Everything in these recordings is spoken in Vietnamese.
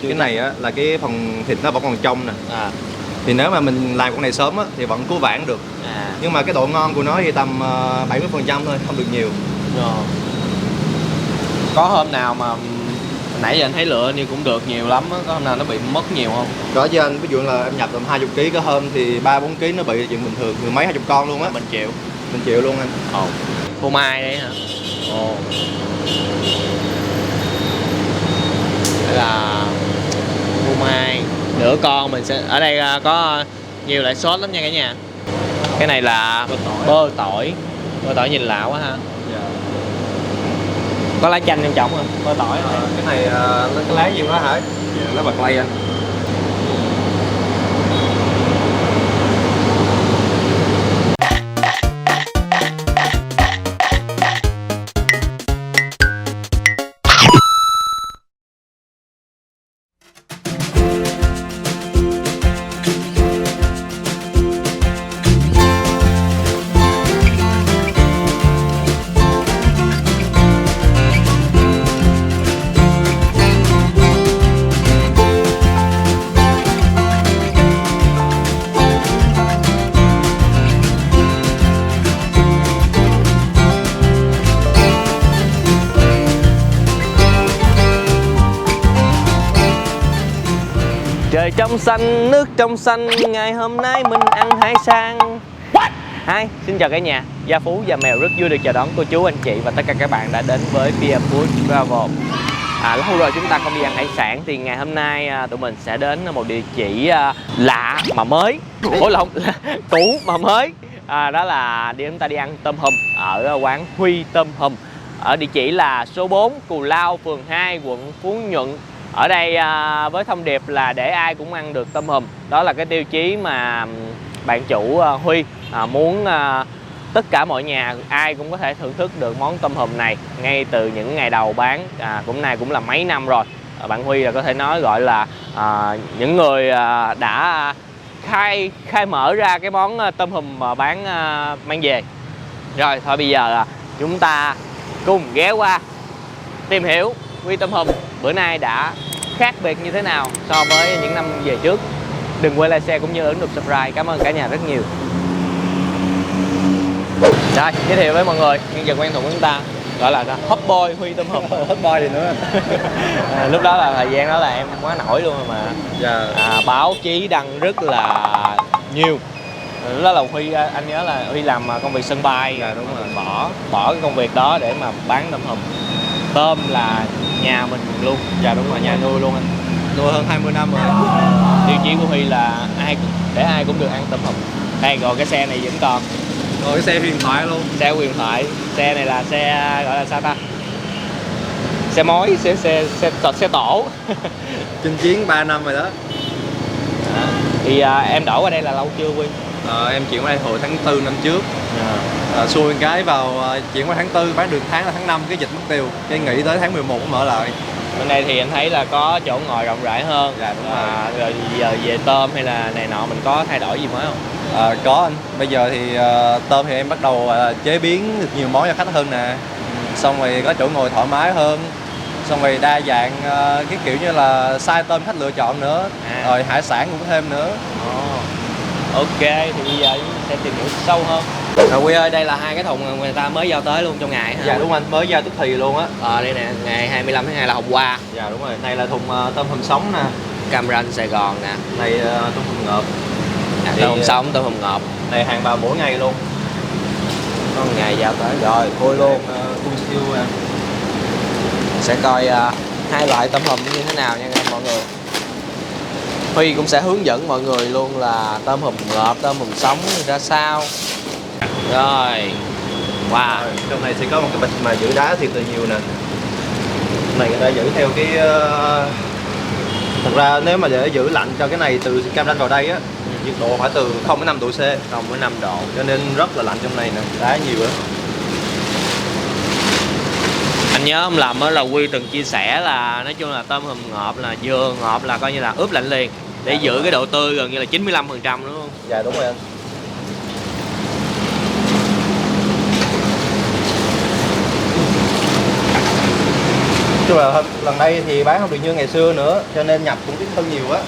Cái này á là cái phần thịt nó vẫn còn trong nè. Thì nếu mà mình làm con này sớm á thì vẫn cứu vãn được. Nhưng mà cái độ ngon của nó thì tầm 70% thôi, không được nhiều. Có hôm nào mà nãy giờ anh thấy lựa như cũng được nhiều lắm á, có hôm nào nó bị mất nhiều không? Có chứ anh, ví dụ là em nhập tầm 20 kg, có hôm thì 3-4 kg nó bị chuyện bình thường, mười mấy 20 con luôn á. Mình chịu. Mình chịu luôn anh. Phô mai đấy hả? Đây là phô mai nửa con. Mình sẽ ở đây có nhiều loại sốt lắm nha cả nhà. Cái này là bơ tỏi. Bơ tỏi nhìn lạ quá ha. Có lá chanh trong trọng không? Bơ tỏi này. Cái này cái lá gì đó hả? Lá bạc lây anh. Trời trong xanh, nước trong xanh, ngày hôm nay mình ăn hải sản. Hi, xin chào cả nhà. Gia Phú và Mèo rất vui được chào đón cô chú, anh chị và tất cả các bạn đã đến với Pia Food Travel. Lâu rồi chúng ta không đi ăn hải sản thì ngày hôm nay tụi mình sẽ đến một địa chỉ lạ mà mới, cũ mà mới. Đó là chúng ta đi ăn tôm hùm ở quán Huy Tôm Hùm ở địa chỉ là số 4 Cù Lao, phường 2, quận Phú Nhuận. Ở đây với thông điệp là để ai cũng ăn được tôm hùm. Đó là cái tiêu chí mà bạn chủ Huy muốn tất cả mọi nhà ai cũng có thể thưởng thức được món tôm hùm này ngay từ những ngày đầu bán. Cũng là mấy năm rồi. Bạn Huy là có thể nói gọi là những người đã khai mở ra cái món tôm hùm bán mang về. Rồi thôi bây giờ chúng ta cùng ghé qua tìm hiểu Huy Tôm Hùm bữa nay đã khác biệt như thế nào so với những năm về trước. Đừng quên like, share cũng như ấn nút subscribe. Cảm ơn cả nhà rất nhiều. Rồi, giới thiệu với mọi người nhân vật quen thuộc của chúng ta, gọi là hot boy Huy Tôm Hùm. Hot boy thì nữa. Lúc đó là thời gian đó là em quá nổi luôn rồi mà. Báo chí đăng rất là nhiều. Lúc đó là Huy, anh nhớ là Huy làm công việc sân bay. Đúng rồi. Bỏ cái công việc đó để mà bán tôm hùm. Tôm là nhà mình luôn. Đúng rồi, nhà nuôi luôn anh. Nuôi hơn 20 năm rồi. Tiêu chí của Huy là để ai cũng được ăn tôm hùm. Đây rồi, cái xe này vẫn còn. Rồi cái xe huyền thoại luôn. Xe huyền thoại. Xe này là xe gọi là sao ta? Xe mối, xe tổ. Chinh chiến 3 năm rồi đó. Thì em đổ qua đây là lâu chưa Huy? Em chuyển qua đây hồi tháng 4 năm trước. Xui cái vào chuyển qua tháng 4 bán được tháng là tháng 5 cái dịch mất tiêu. Cái nghĩ tới tháng 11 cũng mở lại. Bên đây thì em thấy là có chỗ ngồi rộng rãi hơn. Đúng rồi. Rồi giờ về tôm hay là này nọ mình có thay đổi gì mới không? Có anh. Bây giờ thì tôm thì em bắt đầu chế biến được nhiều món cho khách hơn nè. Xong rồi có chỗ ngồi thoải mái hơn. Xong rồi đa dạng cái kiểu như là size tôm khách lựa chọn nữa. Rồi hải sản cũng có thêm nữa. Ok, thì bây giờ chúng sẽ tìm hiểu sâu hơn. Rồi Huy ơi, đây là hai cái thùng người ta mới giao tới luôn trong ngày hả? Đúng anh, mới giao tức thì luôn á. Đây nè, ngày 25 tháng 2 là hôm qua. Đúng rồi, này là thùng tôm hùm sống nè. Cam Ranh Sài Gòn nè. Này tôm hùm ngợp. Tôm hùm sống, tôm hùm ngợp. Này hàng vào mỗi ngày luôn. Có một ngày giao tới rồi, khui luôn. Sẽ coi hai loại tôm hùm như thế nào nha mọi người. Huy cũng sẽ hướng dẫn mọi người luôn là tôm hùm ngợp, tôm hùm sống ra sao. Rồi. Wow. Trong này sẽ có một cái bịch mà giữ đá thiệt là nhiều nè. Này người ta giữ theo cái thật ra nếu mà để giữ lạnh cho cái này từ Cam Ranh vào đây á, nhiệt độ phải từ 0,5 độ C. 0,5 độ. Cho nên rất là lạnh trong này nè, đá nhiều á. Anh nhớ không lầm là Huy từng chia sẻ là nói chung là tôm hùm ngợp là vừa ngợp là coi như là ướp lạnh liền để giữ cái độ tươi gần như là 95% đúng không? Đúng rồi anh. Chứ là lần đây thì bán không được như ngày xưa nữa, cho nên nhập cũng ít hơn nhiều á.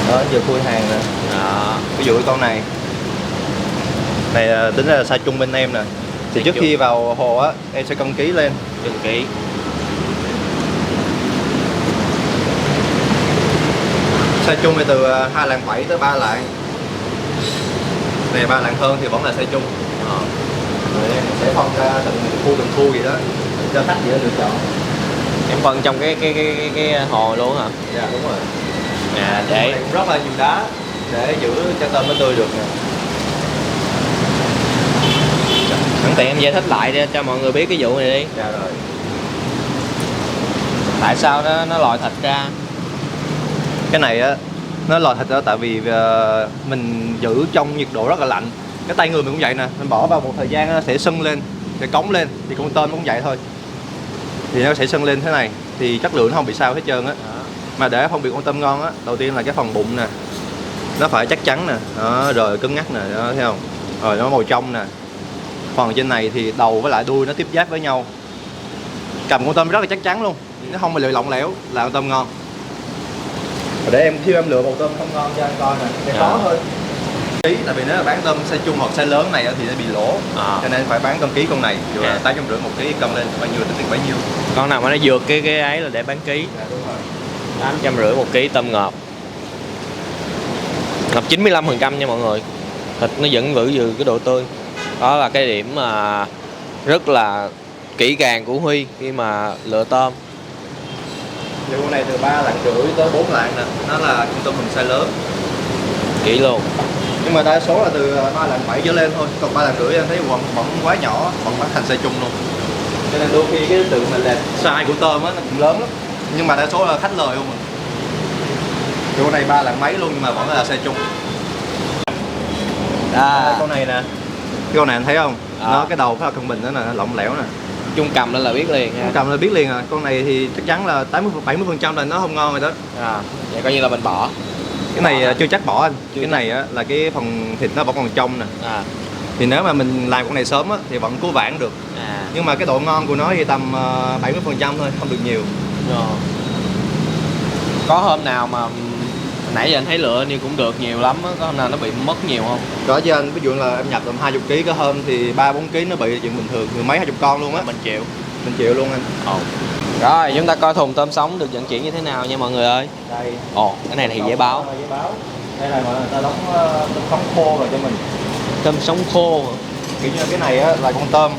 Đó, giờ khui hàng nè. Ví dụ cái con này tính ra là size trung bên em nè. Thì trước khi vào hồ á, em sẽ cân ký lên. Cân ký. Size trung thì từ 2 lạng 7 tới 3 lạng. Này 3 lạng hơn thì vẫn là size trung. Rồi em sẽ phân ra từng khu gì đó cho khách dễ lựa chọn. Em phân trong cái hồ luôn hả? Dạ đúng rồi. Để cũng rất là nhiều đá để giữ cho tôm nó tươi được nè. Sẵn tiện em giải thích lại để cho mọi người biết cái vụ này đi. Dạ rồi. Tại sao nó lòi thịt ra? Cái này á, nó lòi thịt ra tại vì mình giữ trong nhiệt độ rất là lạnh. Cái tay người mình cũng vậy nè, mình bỏ vào một thời gian nó sẽ sưng lên, sẽ cống lên, thì con tôm cũng vậy thôi. Thì nó sẽ sưng lên thế này, thì chất lượng nó không bị sao hết trơn á. Mà để phân biệt con tôm ngon á, đầu tiên là cái phần bụng nè, nó phải chắc chắn nè, đó, rồi cứng ngắc nè, đó, thấy không? Rồi nó màu trong nè. Phần trên này thì đầu với lại đuôi nó tiếp giáp với nhau. Cầm con tôm rất là chắc chắn luôn, nó không bị lỏng lẻo là con tôm ngon. Để em khi em lựa một tôm không ngon cho anh coi nè, để khó thôi. Ký, tại vì nếu mà bán tôm size trung hoặc size lớn này thì nó bị lỗ, cho nên phải bán cân ký con này, dù là 850 một ký, cân lên bao nhiêu tính tiền bấy nhiêu. Con nào mà nó vượt cái ấy là để bán ký. Dạ, đúng rồi. 850 một ký tôm ngọt. Ngọt 95% nha mọi người. Thịt nó vẫn giữ cái độ tươi. Đó là cái điểm mà rất là kỹ càng của Huy khi mà lựa tôm. Thì con này từ 3 lạng rưỡi tới 4 lạng nè, nó là con tôm hùm size lớn. Kỹ luôn. Nhưng mà đa số là từ 3 lạng 7 trở lên thôi, còn 3 lạng rưỡi em thấy vẫn quá nhỏ, vẫn bán thành size trung luôn. Cho nên đôi khi cái sự mà lệch size của tôm á nó cũng lớn lắm. Nhưng mà đa số là khách lời không à. Thì con này 3 lạng mấy luôn nhưng mà vẫn là size trung. Con này nè. Cái con này anh thấy không? Nó cái đầu phải là cân bình đó nè, nó lỏng lẻo nè. Chung cầm lên là biết liền ha. Chung cầm là biết liền à. Con này thì chắc chắn là 70% là nó không ngon rồi đó. Vậy coi như là mình bỏ. Cái này chưa chắc bỏ anh. Cái này á, là cái phần thịt nó vẫn còn trong nè. Thì nếu mà mình làm con này sớm á, thì vẫn cứu vãn được. Nhưng mà cái độ ngon của nó thì tầm 70% thôi, không được nhiều. Có hôm nào mà nãy giờ anh thấy lựa như cũng được nhiều lắm á, có hôm nào nó bị mất nhiều không? Có chứ anh, ví dụ là em nhập tầm 20 kg, có hôm thì 3-4 kg nó bị chuyện bình thường, mười mấy 20 con luôn á. Mình chịu luôn anh. Rồi chúng ta coi thùng tôm sống được vận chuyển như thế nào nha mọi người ơi. Đây. Cái này thì dễ báo. Đây là người ta đóng tôm sống khô rồi cho mình. Tôm sống khô. Kiểu như cái này á, là con tôm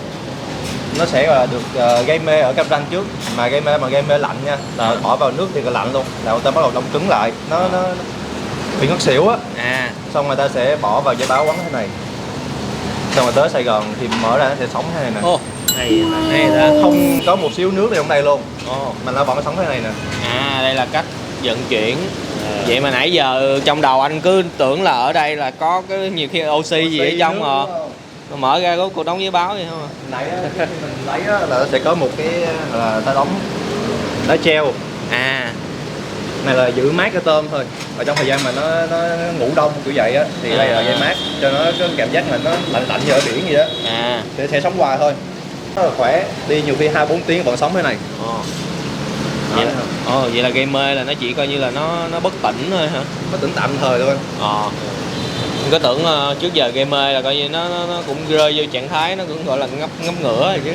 nó sẽ được gây mê ở cam ranh trước, mà gây mê lạnh nha, bỏ vào nước thì là lạnh luôn, là con tôm bắt đầu đông cứng lại, nó bị ngất xỉu á. Xong người ta sẽ bỏ vào giấy báo quấn thế này, xong rồi tới Sài Gòn thì mở ra nó sẽ sống thế này nè. Này là không có một xíu nước trong đây luôn, mà nó vẫn sống thế này nè. Đây là cách vận chuyển. Vậy mà nãy giờ trong đầu anh cứ tưởng là ở đây là có cái nhiều khi oxy gì ở trong rồi. Mở ra có cuộc đóng giấy báo vậy không à? Nãy mình lấy là nó sẽ có một cái là ta đóng đá treo. Này là giữ mát cái tôm thôi. Ở trong thời gian mà nó ngủ đông kiểu vậy á thì đây là dây mát cho nó có cảm giác là nó lạnh như ở biển vậy đó. Sẽ sống hoài thôi. Rất là khỏe, đi nhiều khi 2-4 tiếng vẫn sống thế này. Vậy là gây mê là nó chỉ coi như là nó bất tỉnh thôi hả? Bất tỉnh tạm thời thôi. Mình có tưởng trước giờ gây mê là coi như nó cũng rơi vô trạng thái nó cũng gọi là ngấp ngửa rồi chứ.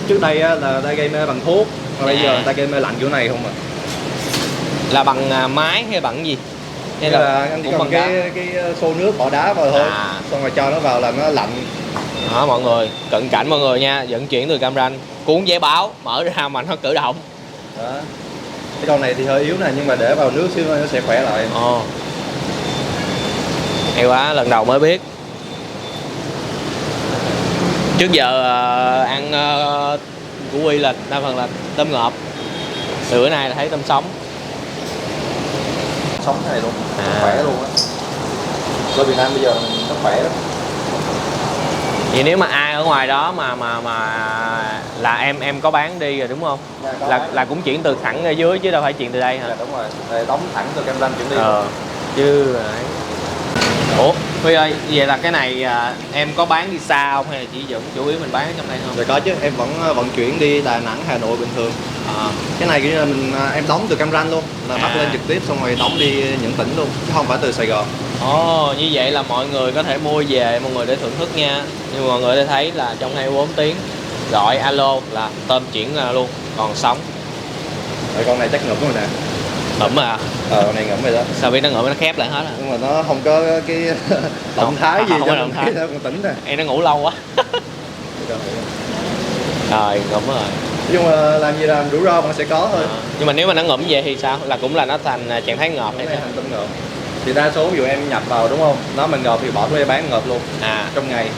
Trước đây là ta gây mê bằng thuốc, còn bây giờ ta gây mê lạnh kiểu này không à. Là bằng máy hay bằng gì? Hay là anh cũng bằng cái xô nước bỏ đá vào thôi, xong rồi cho nó vào là nó lạnh. Đó mọi người, cận cảnh mọi người nha, vận chuyển từ Cam Ranh, cuốn giấy báo, mở ra mà nó cử động. Đó. Cái con này thì hơi yếu nè, nhưng mà để vào nước xíu nó sẽ khỏe lại. Hay quá, lần đầu mới biết. Trước giờ ăn của Huy là đa phần là tôm ngọt. Từ bữa nay là thấy tôm sống. Sống thế này luôn, khỏe luôn á. Ở Việt Nam bây giờ nó khỏe lắm. Vậy nếu mà ai ở ngoài đó mà là em có bán đi rồi đúng không? Là cũng chuyển từ thẳng ở dưới chứ đâu phải chuyển từ đây hả? Đúng rồi, đóng thẳng từ Cam Ranh chuyển đi. Chứ Huy ơi, vậy là cái này em có bán đi xa không hay là chỉ vẫn chủ yếu mình bán ở trong đây không? Rồi có chứ, em vẫn vận chuyển đi Đà Nẵng, Hà Nội bình thường. À. Cái này kiểu như là em đóng từ Cam Ranh luôn, là bắt lên trực tiếp xong rồi đóng đi những tỉnh luôn, chứ không phải từ Sài Gòn. Ồ, như vậy là mọi người có thể mua về mọi người để thưởng thức nha. Nhưng mọi người đã thấy là trong 24 tiếng gọi alo là tôm chuyển ra luôn, còn sống. Rồi con này chắc ngụm rồi nè. Ngủm à? Con này ngụm rồi đó. Sao biết nó ngủm nó khép lại hết à? Nhưng mà nó không có cái động thái gì không cho có mình động thái. thấy con tỉnh nè. Em nó ngủ lâu quá. Rồi, ngủm rồi. Nhưng mà làm gì làm rủi ro vẫn sẽ có thôi. Nhưng mà nếu mà nó ngủm về thì sao? Là cũng là nó thành trạng thái ngợp hay Cái sao? thành tôm ngộp. Thì đa số ví dụ em nhập vào đúng không? Nó mà ngộp thì bỏ xuống đây bán ngộp luôn. À. Trong ngày.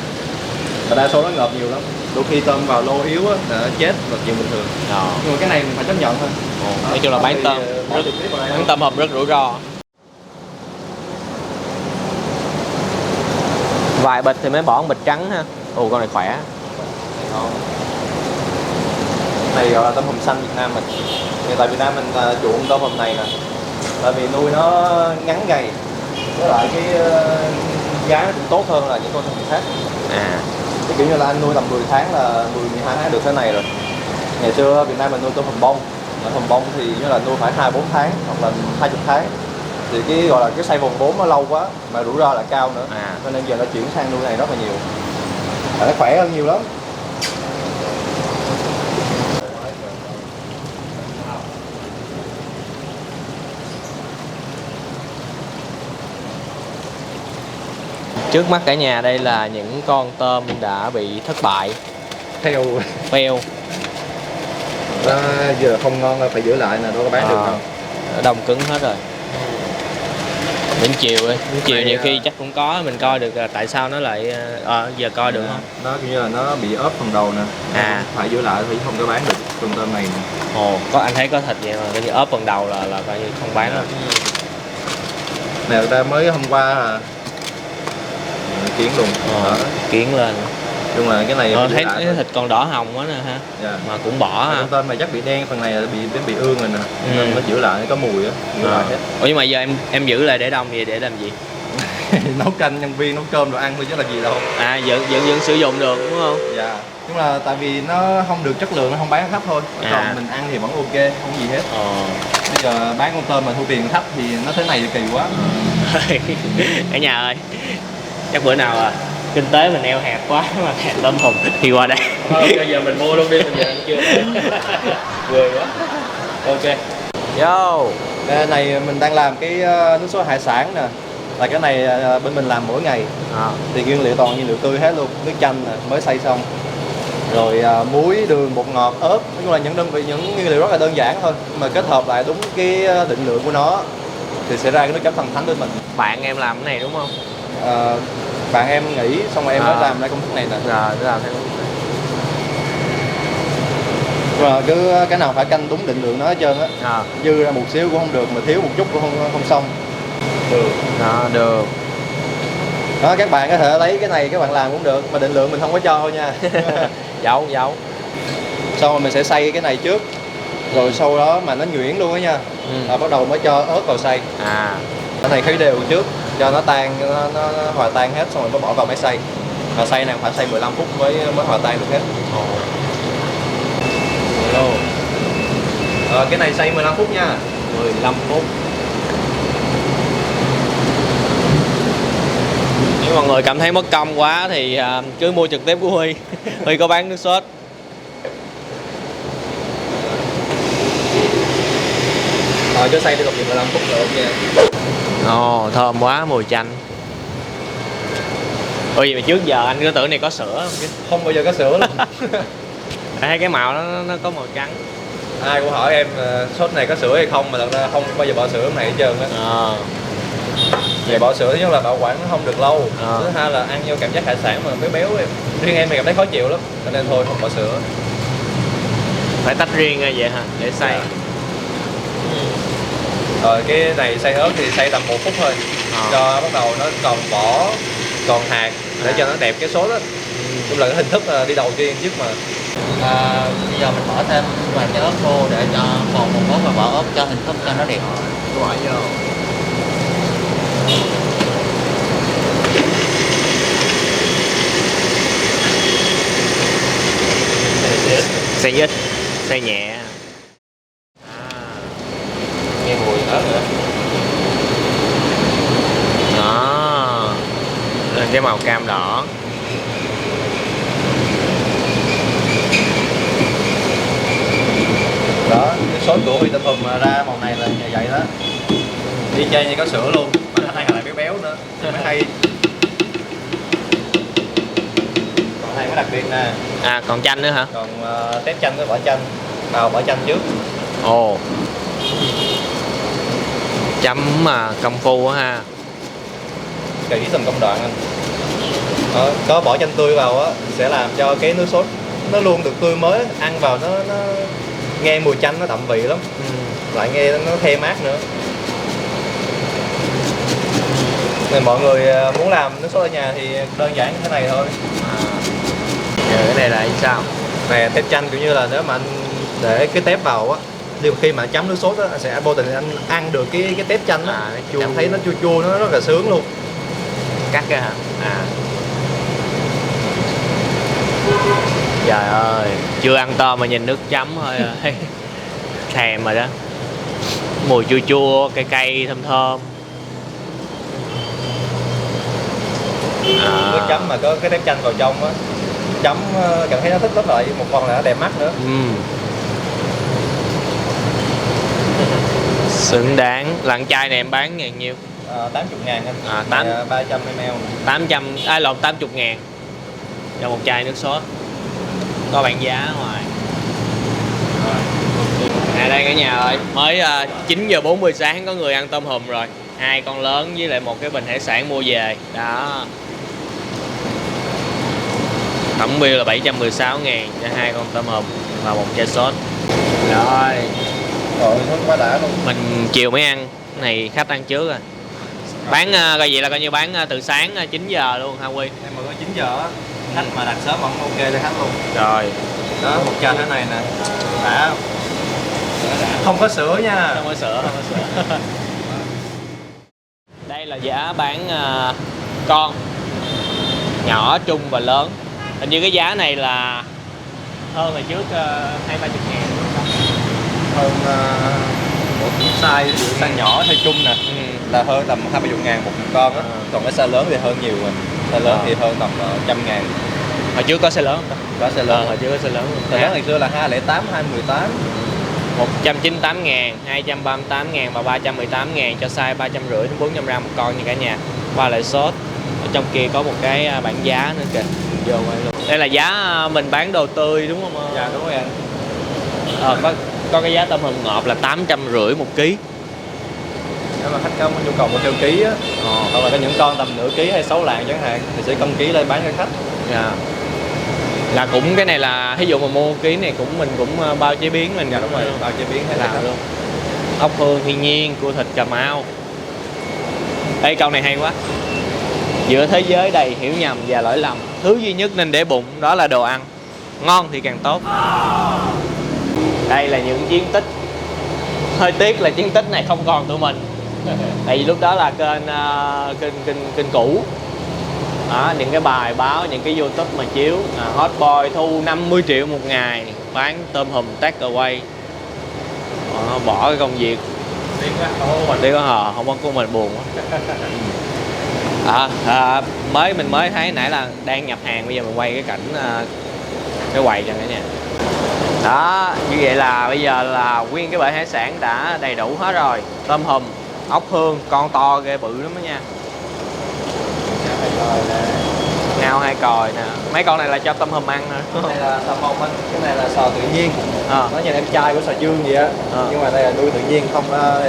Và đa số nó ngộp nhiều lắm. Đôi khi tôm vào lô yếu á, là nó chết là chuyện bình thường. Nhưng mà cái này mình phải chấp nhận thôi. Nói chung là bán tôm bán tôm hùm rất rủi ro. Vài bịch thì mới bỏ một bịch trắng ha. Ồ, con này khỏe. Này gọi là tôm hùm xanh Việt Nam mình. Thì tại Việt Nam mình chuộng tôm hùm này nè. Tại vì nuôi nó ngắn ngày. Với lại cái giá nó cũng tốt hơn là những con tôm hùm khác. À. Cái kiểu như là anh nuôi tầm 10 tháng là 12 tháng được thế này rồi. Ngày xưa Việt Nam mình nuôi tôm hùm bông. Hùm bông thì như là nuôi phải 2-4 tháng hoặc là 20 tháng. Thì cái gọi là cái size vòng 4 nó lâu quá mà rủi ro là cao nữa. Cho nên giờ nó chuyển sang nuôi này rất là nhiều. Và nó khỏe hơn nhiều lắm. Trước mắt cả nhà đây là những con tôm đã bị thất bại, fail. Nó giờ không ngon là phải giữ lại nè, đâu có bán được đâu. Đông cứng hết rồi. Đến chiều ơi, đến chiều nhiều khi chắc cũng có mình coi được là tại sao nó lại giờ coi được không? Nó kiểu như là nó bị ốp phần đầu nè. Phải giữ lại thì không có bán được con tôm này nè. Ồ, có anh thấy có thịt vậy mà coi như ốp phần đầu là coi như không bán đâu. Nè người ta mới hôm qua à kiến luôn. Kiến lên. Nhưng mà cái này thấy thịt còn đỏ hồng quá nè ha. Mà cũng bỏ ha. Con tôm này chắc bị đen, phần này là bị ương rồi nè. Nên nó giữ lại nó có mùi á. Ủa nhưng mà giờ em giữ lại để đông vậy để làm gì? Nấu canh nhân viên nấu cơm đồ ăn thôi chứ là gì đâu. À vẫn sử dụng được đúng không? Dạ. Nhưng mà tại vì nó không được chất lượng nó không bán khách thôi. Còn mình ăn thì vẫn ok, không gì hết. Bây giờ bán con tôm mà thu tiền khách thì nó thế này thì kỳ quá. Cả nhà ơi, chắc bữa nào kinh tế mình eo hẹp quá mà thèm tôm hùm thì qua đây. Bây giờ mình mua luôn đi, mình giờ ăn chưa? Quê quá. Ok. Vô. Cái này mình đang làm cái nước sốt hải sản nè. Là cái này bên mình làm mỗi ngày. Thì nguyên liệu toàn nguyên liệu tươi hết luôn. Nước chanh nè, mới xay xong. Rồi muối, đường, bột ngọt, ớt. Nói chung là những nguyên liệu rất là đơn giản thôi. Mà kết hợp lại đúng cái định lượng của nó thì sẽ ra cái nước chấm thần thánh bên mình. Bạn em làm cái này đúng không? Bạn em nghỉ xong rồi em mới làm ra công thức này nè. Rồi, làm theo. Rồi cứ cái nào phải canh đúng định lượng nó hết trơn á. Dư ra một xíu cũng không được, mà thiếu một chút cũng không xong. Được. Được. Đó, các bạn có thể lấy cái này các bạn làm cũng được, mà định lượng mình không có cho thôi nha. Giấu. Xong rồi mình sẽ xay cái này trước. Rồi sau đó mà nó nhuyễn luôn á nha. Rồi bắt đầu mới cho ớt vào xay. Cái này khuấy đều trước cho nó tan, nó hòa tan hết xong rồi mới bỏ vào máy xay. Và xay này phải xay 15 phút mới hòa tan được hết. Cái này xay 15 phút nha. 15 phút. Nếu mọi người cảm thấy mất công quá thì cứ mua trực tiếp của Huy. Huy có bán nước sốt. Cứ xay tiếp tục 15 phút rồi ok. Thơm quá, mùi chanh. Ôi mà trước giờ anh cứ tưởng này có sữa không chứ? Không bao giờ có sữa luôn. Thấy cái màu nó có màu trắng. Ai cũng hỏi em sốt này có sữa hay không mà thật ra không bao giờ bỏ sữa trong này hết trơn á. Vậy bỏ sữa thứ nhất là bảo quản nó không được lâu. Thứ hai là ăn vô cảm giác hải sản mà béo béo em. Riêng em thì cảm thấy khó chịu lắm. Cho nên thôi không bỏ sữa. Phải tách riêng ra vậy hả? Để xay. Rồi cái này xay ớt thì xay tầm 1 phút thôi. Cho bắt đầu nó còn vỏ, còn hạt để cho nó đẹp cái sốt á. Cũng là cái hình thức đi đầu tiên trước mà. Bây giờ mình bỏ thêm vài cái ớt khô để cho còn một món và bỏ ớt cho hình thức cho nó đẹp. Bỏ vô. Xay ít, xay nhẹ. Nghe mùi ớt nữa. Đó, lên cái màu cam đỏ. Đó, cái sốt của vị tôm hùm mà ra màu này là như vậy đó. Y chang như có sữa luôn, mà nó hay là béo béo nữa, mới hay. Còn hay mới đặc biệt nè. À, còn chanh nữa hả? Còn tép chanh với vỏ chanh, bào vỏ chanh trước. Ồ, chấm mà công phu á ha. Kỹ từng công đoạn anh. Đó, có vỏ chanh tươi vào á sẽ làm cho cái nước sốt nó luôn được tươi mới, ăn vào nó nghe mùi chanh nó đậm vị lắm, lại nghe nó thơm mát nữa. Nên mọi người muốn làm nước sốt ở nhà thì đơn giản thế này thôi. Giờ cái này là sao? Nè, tép chanh kiểu như là nếu mà anh để cái tép vào á, nhưng khi mà chấm nước sốt á, anh sẽ vô tình anh ăn được cái tép chanh á, cảm thấy nó chua chua, nó rất là sướng luôn. Cắt ra hả? À. Trời ơi, chưa ăn tôm mà nhìn nước chấm thôi rồi. Thèm rồi đó. Mùi chua chua, cay cay, thơm thơm. Nước chấm mà có cái tép chanh vào trong á, chấm cảm thấy nó thích lắm, lại một phần là nó đẹp mắt nữa. Xứng đáng. Lạng chai này em bán ngàn nhiêu? 80.000 anh. 300ml. 800, lộn 80.000 cho một chai nước sốt. Có bảng giá ngoài. À, đây cả nhà ơi, mới 9 giờ 40 sáng có người ăn tôm hùm rồi. 2 con lớn với lại một cái bình hải sản mua về. Đó. Tổng bill là 716.000 cho 2 con tôm hùm và một chai sốt. Rồi. Rồi, sốt quá đã luôn. Mình chiều mới ăn, cái này khách ăn trước rồi. Bán coi gì là coi như bán từ sáng 9 giờ luôn ha Quy. Em mà có 9 giờ á, khách mà đặt sớm vẫn ok cho khách luôn. Rồi. Đó, một chai thế này nè. Đã. Không có sữa nha. Không có sữa, không có sữa. Đây là giá bán con, nhỏ, trung và lớn. Hình như cái giá này là hơn hồi trước 20-30 ngàn đúng không? Hơn một size nhỏ size chung nè, là hơn tầm 20-30 ngàn một con á. Còn cái size lớn thì hơn nhiều rồi. Size lớn thì hơn tầm 100.000. Hồi trước có size lớn không? Có size lớn. Hồi trước có size lớn luôn. Size lớn ngày xưa là 208, 218. 198.000, 238.000 và 318.000 cho size 350 đến 400g một con nha cả nhà. Qua lại sốt. Ở trong kia có một cái bảng giá nữa kìa. Vô quay luôn. Đây là giá mình bán đồ tươi đúng không? Dạ đúng rồi anh. Có cái giá tôm hùm ngọt là 850 một ký. Nếu mà khách có nhu cầu mua theo ký á, hoặc là có những con tầm nửa ký hay 6 lạng chẳng hạn thì sẽ cân ký lên bán cho khách. Dạ. Là cũng cái này là ví dụ mà mua ký này mình cũng bao chế biến mình. Dạ đúng rồi, bao chế biến hay làm luôn. Ốc hương thiên nhiên, cua thịt Cà Mau. Ê, câu này hay quá. Giữa thế giới đầy hiểu nhầm và lỗi lầm, thứ duy nhất nên để bụng đó là đồ ăn. Ngon thì càng tốt. Đây là những chiến tích. Hơi tiếc là chiến tích này không còn tụi mình. Tại vì lúc đó là kênh cũ. Đó, những cái bài báo, những cái YouTube mà chiếu Hot Boy thu 50 triệu một ngày bán tôm hùm takeaway. Bỏ cái công việc tiếc quá, không có của mình buồn quá. Mình mới thấy nãy là đang nhập hàng, bây giờ mình quay cái cảnh cái quầy cho cả nhà. Đó, như vậy là bây giờ là nguyên cái bể hải sản đã đầy đủ hết rồi. Tôm hùm, ốc hương, con to ghê bự lắm đó nha. Ngao 2 còi nè. Mấy con này là cho tôm hùm ăn hả? Cái này là tôm hùm anh, cái này là sò tự nhiên. Nó như em trai của sò dương vậy á. Nhưng mà đây là nuôi tự nhiên,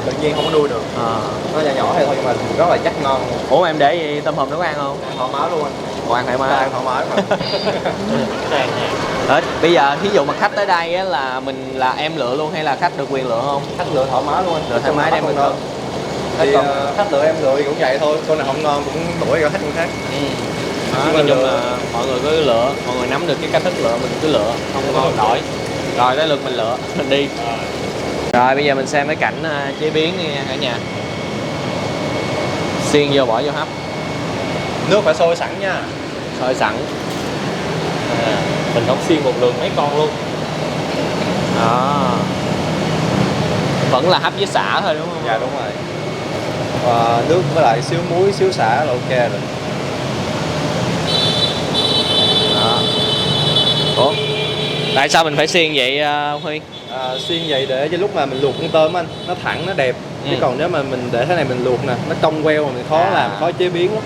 tự nhiên không có nuôi được. Nó nhỏ nhỏ thôi nhưng mà rất là chắc ngon. Ủa em để gì tôm hùm nó có ăn không? Ăn thoải mái luôn anh. Ăn thoải mái. Ăn thoải mái mà. Đấy, bây giờ thí dụ mà khách tới đây á, là em lựa luôn hay là khách được quyền lựa không? Khách lựa thoải mái luôn anh. Lựa thoải mái đem mình hơn. Thì khách lựa em lựa cũng vậy thôi, con nào không ngon cũng đổi cho khách con khác. Nói chung là mọi người cứ lựa, mọi người nắm được cái cách thức lựa mình cứ lựa, không có đổi. Rồi tới lượt mình lựa, mình đi. Rồi bây giờ mình xem cái cảnh chế biến nha cả nhà. Xiên vô bỏ vô hấp. Nước phải sôi sẵn nha. Sôi sẵn. Mình không xiên một lượt mấy con luôn. Đó. Vẫn là hấp với sả thôi đúng không? Dạ đúng rồi. Nước với lại xíu muối xíu sả là ok rồi. Đó. Ủa? Tại sao mình phải xiên vậy Huy? Xiên vậy để cho lúc mà mình luộc con tôm anh nó thẳng nó đẹp. Chứ còn nếu mà mình để thế này mình luộc nè, nó cong queo mà mình khó làm, khó chế biến lắm.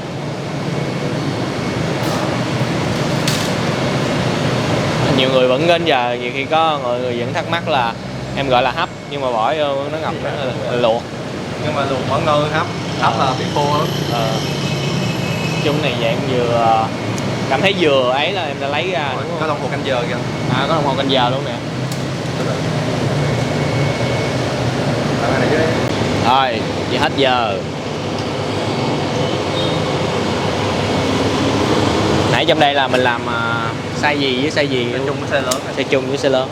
Nhiều người vẫn đến giờ nhiều khi có người vẫn thắc mắc là em gọi là hấp nhưng mà bỏ vô nó ngập nó luộc. Nhưng mà luộc vẫn ngon hơn hấp. Hấp là bị khô lắm. Chung này dạng vừa cảm thấy vừa ấy là em đã lấy ra đúng không? Có đồng hồ canh giờ kìa. Có đồng hồ canh giờ luôn nè. Rồi, chị hết giờ. Nãy trong đây là mình làm size gì với size gì? Size chung với size lớn. Size chung với size lớn.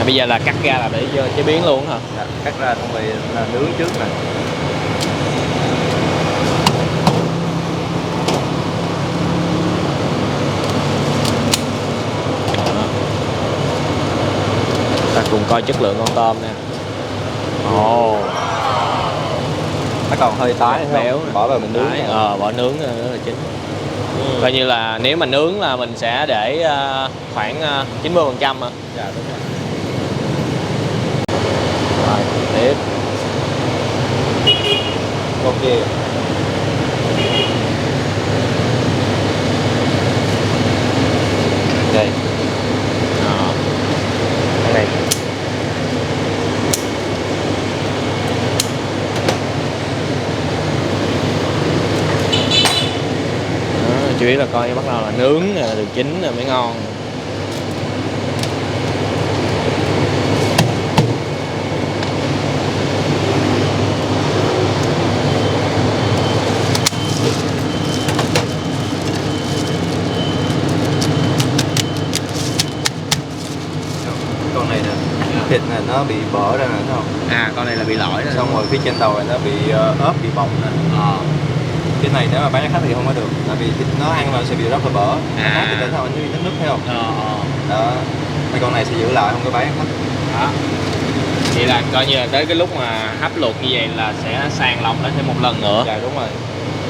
Bây giờ là cắt ra là để chế biến luôn hả? Dạ, cắt ra xong rồi là nướng trước nè. Ta cùng coi chất lượng con tôm nè. Ồ. Nó còn hơi tái béo bỏ vào mình nướng. Bỏ nướng rất là chín. Coi như là nếu mà nướng là mình sẽ để khoảng 90% mà. Dạ đúng rồi. Rồi, tiếp. Con kia. Đây. Đó. Cái này. Đó, chủ yếu là coi bắt đầu là nướng là được chín rồi mới ngon. Con này nè, thịt này nó bị bở ra nè thấy không? Con này là bị lỗi rồi. Xong rồi phía trên đầu này nó bị ốp, bị bọng nè. Cái này nếu mà bán cho khách thì không có được, tại vì thịt nó ăn vào sẽ bị rất là bở. Thịt thấy không? Như nước nước thấy không? Đó. Mấy con này sẽ giữ lại không có bán cho khách. Đó. Vậy là coi như là tới cái lúc mà hấp luộc như vậy là sẽ sàng lọc lại thêm một lần nữa. Dạ đúng rồi.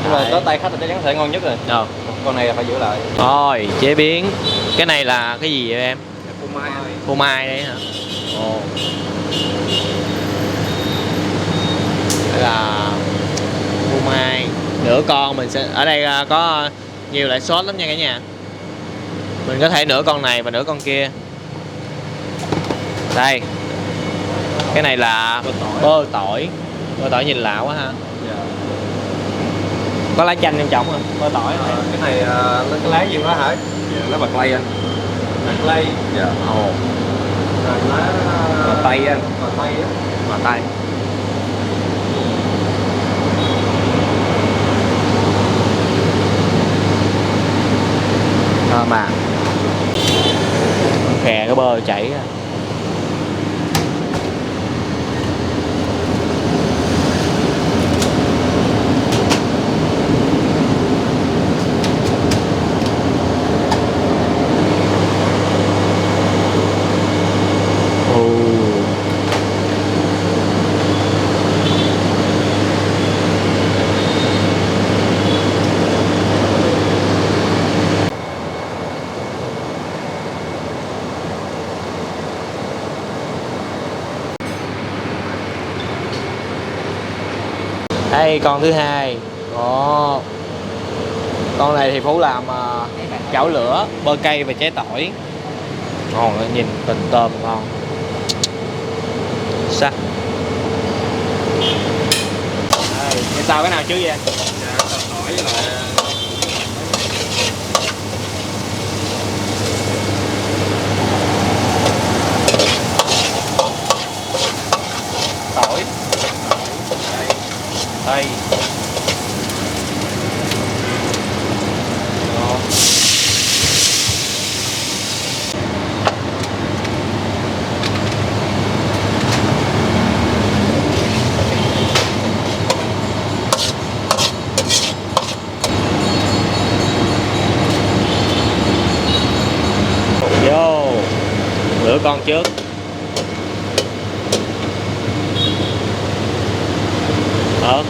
Nhưng mà tới tay khách thì chắc chắn sẽ ngon nhất rồi. Con này là phải giữ lại. Rồi, chế biến. Cái này là cái gì vậy em? Phô mai. Phô mai đấy hả? Ồ. Đây là phô mai. Nửa con mình sẽ ở đây có nhiều loại sốt lắm nha cả nhà. Mình có thể nửa con này và nửa con kia. Đây. Cái này là bơ tỏi. Bơ tỏi nhìn lạ quá ha. Dạ. Có lá chanh trong trọng không? Bơ tỏi này. Cái này cái lá gì đó hả? Dạ. Lá bạc lây anh. Bạc lây. Dạ. Ồ. Lá tây anh. Tây á. Tây. Mà khè cái bơ chảy ra. Đây con thứ hai. Ồ. Con này thì Phú làm chảo lửa, bơ cây và trái tỏi. Ngon, nhìn tình tôm ngon. Sắc. Vậy sao cái nào trước vậy? Dạ, tỏi với lại Tỏi. Đây. Rửa con trước. Ớt.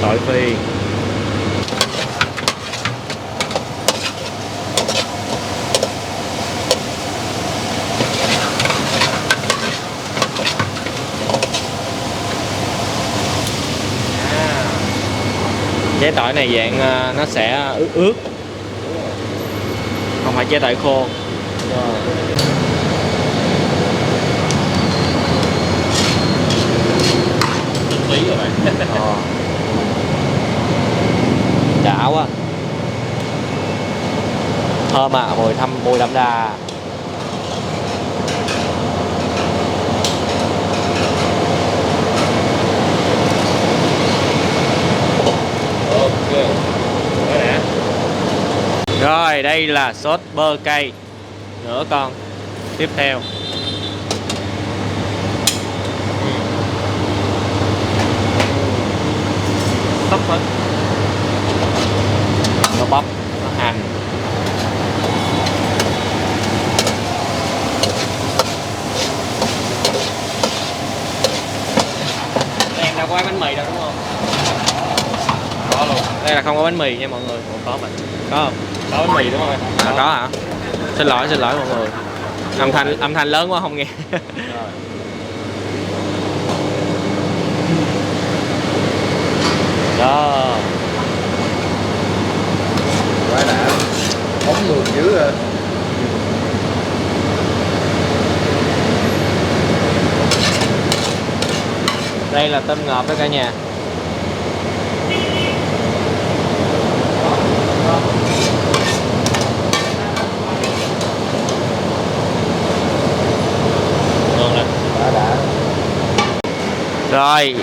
Tỏi phi. Trái tỏi này dạng nó sẽ ướt ướt, không phải trái tỏi khô. Tinh túy rồi bạn. Đã quá, thơm à, mùi đậm đà. Ok. Rồi đây là sốt bơ cay, nửa con. Tiếp theo Tóc hết. nó bắp, nó hành. Em đâu có bán bánh mì đâu đúng không? Có luôn. Đây là không có bánh mì nha mọi người. Ủa, có mà. Có không? Có bánh mì đúng không em? À, có hả? Xin lỗi mọi người. Âm thanh lớn quá không nghe. Đó. Quá đã. Bóng mượt dữ à. Đây là tôm ngọt đó cả nhà. Ngon lắm. Quá đã. Rồi,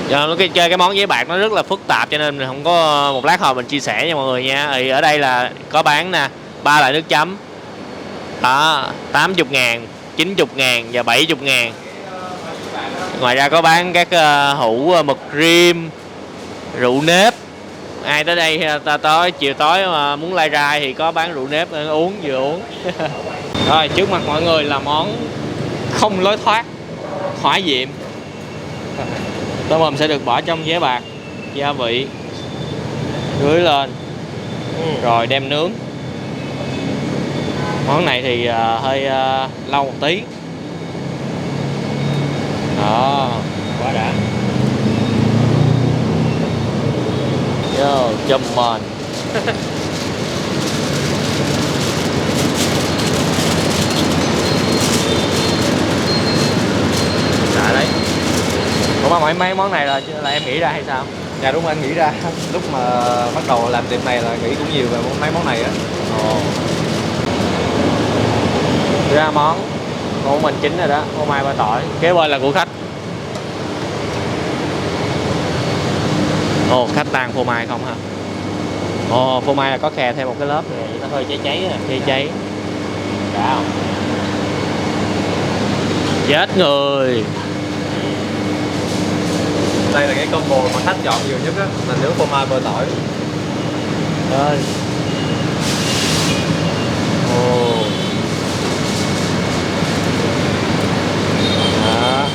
chơi cái món giấy bạc nó rất là phức tạp cho nên mình không có một lát hồi mình chia sẻ nha mọi người nha. Thì ở đây là có bán nè, 3 loại nước chấm. Đó, 80.000, 90.000 và 70.000. Ngoài ra có bán các hũ mực rim, rượu nếp. Ai tới đây chiều tối mà muốn lai rai thì có bán rượu nếp uống vừa uống. Rồi, trước mặt mọi người là món không lối thoát, hỏa diệm. Tôm hùm sẽ được bỏ trong giấy bạc, gia vị, rưới lên, rồi đem nướng. Món này thì hơi lâu một tí. Đó, quá đã. Yo, chum mền. Đã đấy. Ủa mà mấy món này là em nghĩ ra hay sao? Dạ đúng rồi, anh nghĩ ra. Lúc mà bắt đầu làm tiệm này là nghĩ cũng nhiều về mấy món này á. Ồ. Ra món của mình chính rồi đó, phô mai ba tỏi. Kế bên là của khách. Ồ, khách tan phô mai không hả? Ồ, phô mai là có kè thêm một cái lớp này, nó hơi cháy cháy à, cháy cháy. Đã không? Chết người. Đây là cái combo mà khách chọn nhiều nhất á, là nướng phô mai bơ tỏi. Ơi. Ồ. Đó.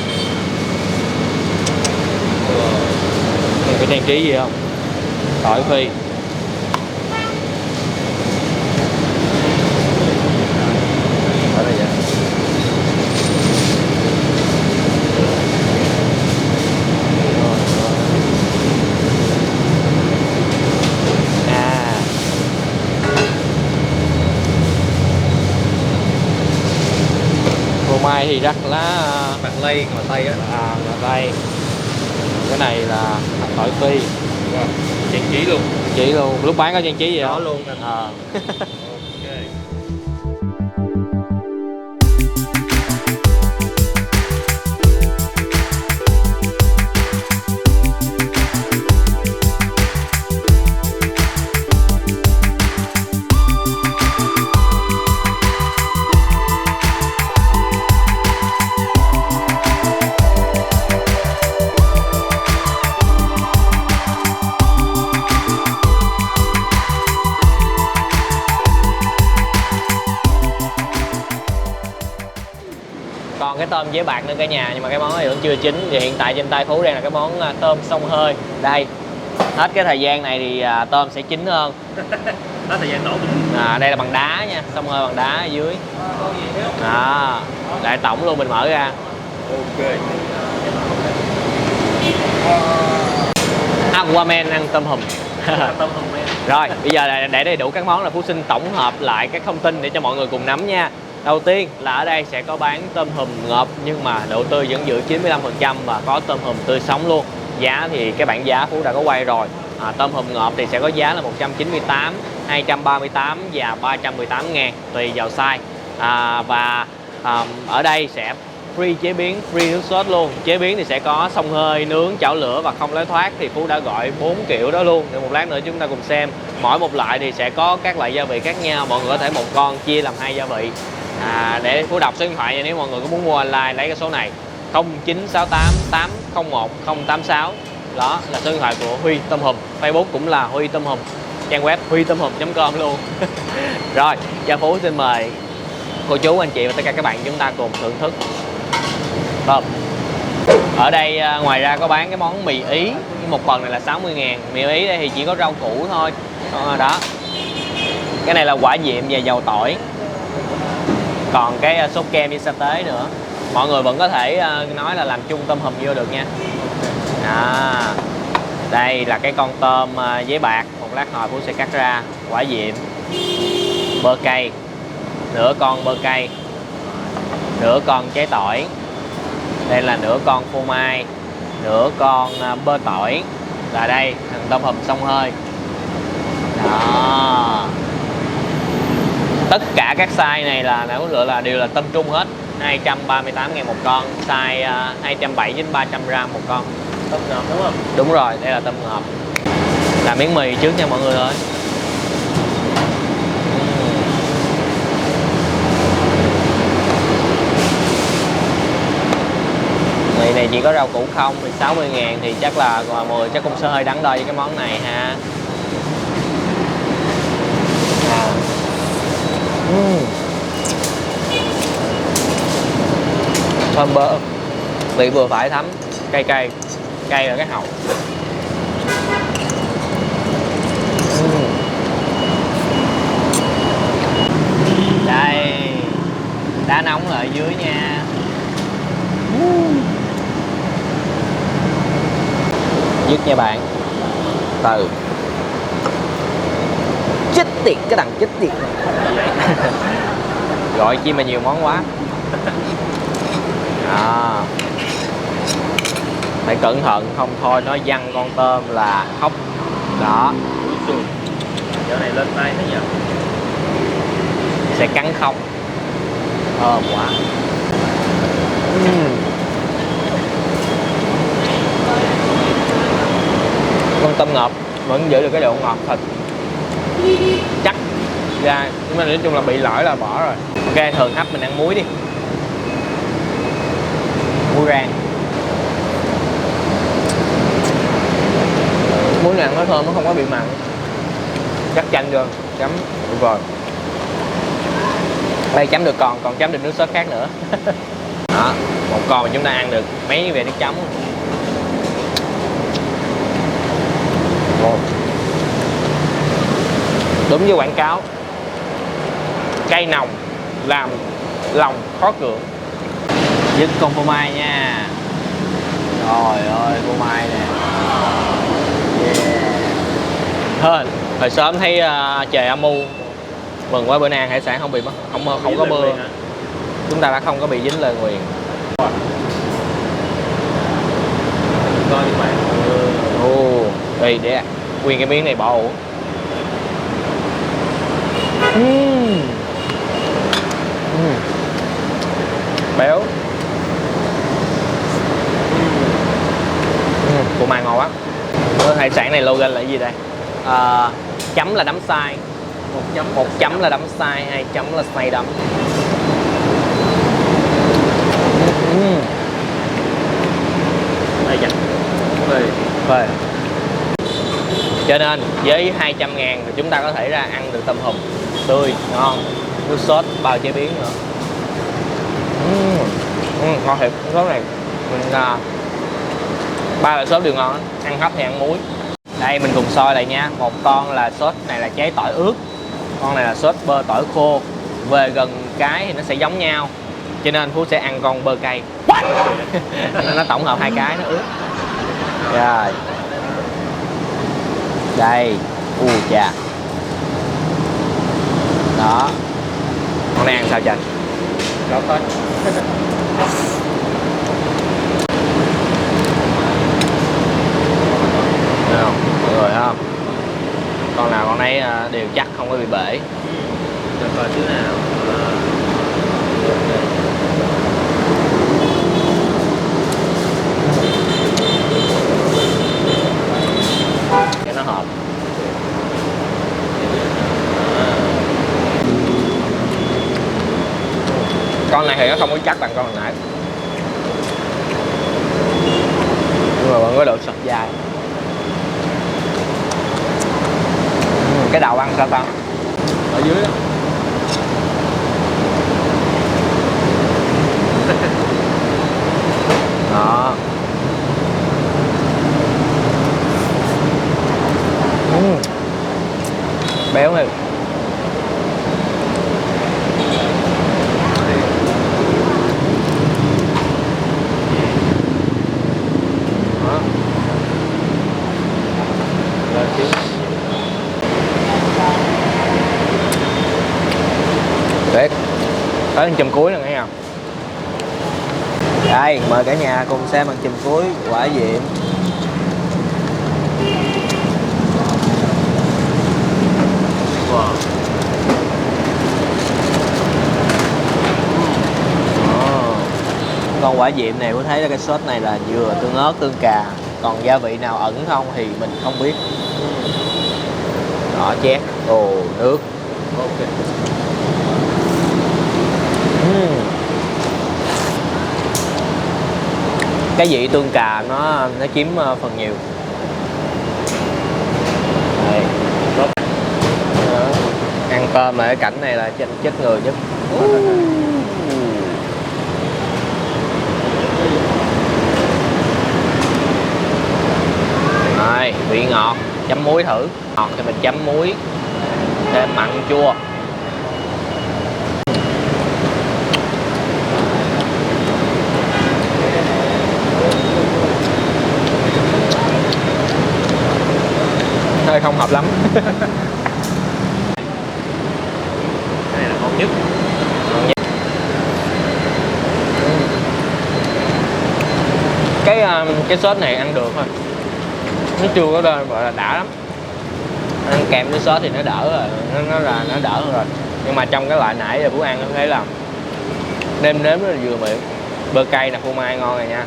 Này có trang trí gì không? Tỏi phi. Ở đây vậy. À. Phô mai thì rất lá Bạc lây mà tây á. là đây. Cái này là tỏi phi. Trang trí luôn. Chỉ luôn, lúc bán có trang trí gì Có không? luôn anh. Ok. cái tôm giấy bạc nữa cả nhà, nhưng mà cái món này vẫn chưa chín. Thì hiện tại trên tay Phú đang là cái món tôm xông hơi. Đây, hết cái thời gian này thì tôm sẽ chín hơn. Hết thời gian nổ. Đây là bằng đá nha, xông hơi bằng đá ở dưới. Đại tổng luôn, mình mở ra. Ok. Aquaman ăn tôm hùm. Tôm hùm em. Rồi, bây giờ là để đầy đủ các món là Phú xin tổng hợp lại các thông tin để cho mọi người cùng nắm nha. Đầu tiên là ở đây sẽ có bán tôm hùm ngộp nhưng mà độ tươi vẫn giữ 95% và có tôm hùm tươi sống luôn. Giá thì cái bảng giá Phú đã có quay rồi. Tôm hùm ngộp thì sẽ có giá là 198, 238 và 318 ngàn tùy vào size. Ở đây sẽ free chế biến, free nước sốt luôn. Chế biến thì sẽ có xông hơi, nướng, chảo lửa và không lối thoát. Thì Phú đã gọi 4 kiểu đó luôn. Để một lát nữa chúng ta cùng xem. Mỗi một loại thì sẽ có các loại gia vị khác nhau. Mọi người có thể một con chia làm 2 gia vị. Để Phú đọc số điện thoại nha, nếu mọi người có muốn mua online lấy cái số này 0968 801 086. Đó là số điện thoại của Huy Tôm Hùm. Facebook cũng là Huy Tôm Hùm, trang web huitômhùm.com luôn. Rồi, Gia Phú xin mời cô chú, anh chị và tất cả các bạn chúng ta cùng thưởng thức tôm. Ở đây ngoài ra có bán cái món mì Ý, một phần này là 60 ngàn. Mì Ý đây thì chỉ có rau củ thôi. Đó. Cái này là quả diệm và dầu tỏi. Còn cái sốt kem với sa tế nữa. Mọi người vẫn có thể nói là làm chung tôm hùm vô được nha. Đây là cái con tôm giấy bạc. Một lát hồi Phú sẽ cắt ra. Quả diệm, bơ cây, nửa con bơ cây, nửa con trái tỏi. Đây là nửa con phô mai, nửa con bơ tỏi. Là đây, thằng tôm hùm xông hơi. Đó. Tất cả các size này là đều là tôm trung hết. 238 ngàn một con, size 270 đến 300 gram một con. Tôm ngọt đúng không? Đúng rồi, đây là tôm ngọt. Làm miếng mì trước nha mọi người ơi. Mì này chỉ có rau củ không thì 60 ngàn thì chắc là mọi người chắc cũng sẽ hơi đắn đo với cái món này ha. Thơm bơ, vị vừa phải thấm, cay là cái hậu. Đây, đá nóng là ở dưới nha. Dứt nha bạn. Từ chết tiệt cái đằng chết tiệt này. Gọi chi mà nhiều món quá. Phải cẩn thận không thôi nó văng con tôm là khóc. Đó. Dạo này lên tay thế nhỉ? Sẽ cắn không. Thơm quá. Con tôm ngọt vẫn giữ được cái độ ngọt thịt chắc ra, nhưng mà nói chung là bị lỗi là bỏ rồi. Ok, thường hấp mình ăn muối đi. Muối rang. Muối này nó thơm, nó không có bị mặn. Chắc chanh được, chấm được rồi. Đây chấm được còn chấm được nước sốt khác nữa. Đó, một con mà chúng ta ăn được mấy về nước chấm. Đúng như quảng cáo, cây nồng làm lòng khó cưỡng. Dứt con phô mai nha. Trời ơi, phô mai nè. Yeah. Hồi sớm thấy trời âm u, mừng quá bữa nay ăn hải sản không bị không có mưa. Chúng ta đã không có bị dính lời nguyền. Coi đi bạn. Đây để nguyên cái miếng này bỏ ủ. Béo. Phô mai ngon quá. Hải sản này logo là gì đây? Chấm là đấm sai. Một chấm là đấm sai, 2 chấm là say đấm. Đây dặn. Phê. Cho nên với 200 ngàn thì chúng ta có thể ra ăn được tôm hùm tươi, ngon, nước sốt bao chế biến nữa. Ngon thiệt, sốt này mình ba loại sốt đều ngon, ăn hấp thì ăn muối. Đây mình cùng soi lại nha. Một con là sốt này là cháy tỏi ướt, con này là sốt bơ tỏi khô. Về gần cái thì nó sẽ giống nhau, cho nên Phú sẽ ăn con bơ cay. Nó tổng hợp hai cái nó ướt. Rồi đây, chà đó, con này ăn sao Trần? Đó thôi. Thấy không mọi người, thấy không? Con nào con nấy đều chắc, không có bị bể. Cho coi thứ nào. Cho nó hợp. Con này thì nó không có chắc bằng con hồi nãy, nhưng mà vẫn có độ sật dai. Cái đầu ăn sao ta? Ở dưới đó. Đó. Béo thiệt. Đó. Lên xíu. Đấy. Tới ăn chùm cuối nè nghe không? Đây, mời cả nhà cùng xem ăn chùm cuối quả diệm. Wow. Con quả diệm này có thấy là cái sốt này là dừa, tương ớt, tương cà. Còn gia vị nào ẩn không thì mình không biết. Đó, chét. Ồ, nước. Ok. Cái vị tương cà nó chiếm phần nhiều. Đây. Đó. Ăn cơm mà cái cảnh này là chết người nhất. Rồi, vị ngọt, chấm muối thử. Ngọt thì mình chấm muối, thêm mặn chua. Hơi không hợp lắm. Cái này là ngon nhất. Cái sốt này ăn được thôi, nó chưa có gọi là đã lắm. Ăn kèm với sốt thì nó đỡ rồi, nó đỡ hơn rồi. Nhưng mà trong cái loại nãy giờ Phú ăn có thấy là nêm nếm rất là vừa miệng. Bơ cay là phô mai ngon rồi nha.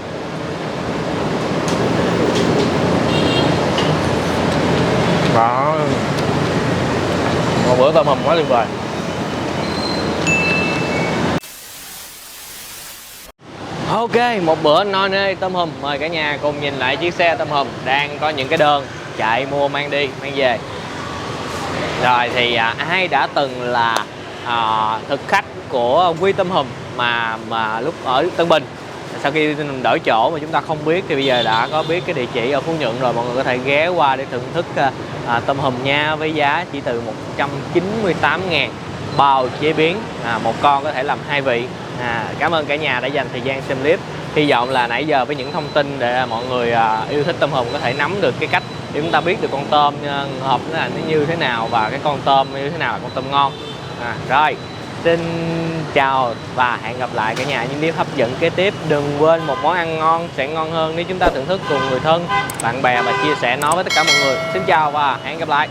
Đó, một bữa tôm hùm quá tuyệt vời. Ok, một bữa no nê tôm hùm. Mời cả nhà cùng nhìn lại chiếc xe tôm hùm đang có những cái đơn chạy mua mang đi mang về. Rồi thì ai đã từng là thực khách của Quy Tôm Hùm mà lúc ở Tân Bình, sau khi đổi chỗ mà chúng ta không biết thì bây giờ đã có biết cái địa chỉ ở Phú Nhuận rồi. Mọi người có thể ghé qua để thưởng thức tôm hùm nha, với giá chỉ từ 198.000 bao chế biến, một con có thể làm 2 vị. Cảm ơn cả nhà đã dành thời gian xem clip. Hy vọng là nãy giờ với những thông tin để mọi người yêu thích tôm hùm có thể nắm được cái cách để chúng ta biết được con tôm hộp nó là nó như thế nào và cái con tôm như thế nào là con tôm ngon. Rồi, xin chào và hẹn gặp lại cả nhà những clip hấp dẫn kế tiếp. Đừng quên một món ăn ngon sẽ ngon hơn nếu chúng ta thưởng thức cùng người thân, bạn bè và chia sẻ nó với tất cả mọi người. Xin chào và hẹn gặp lại.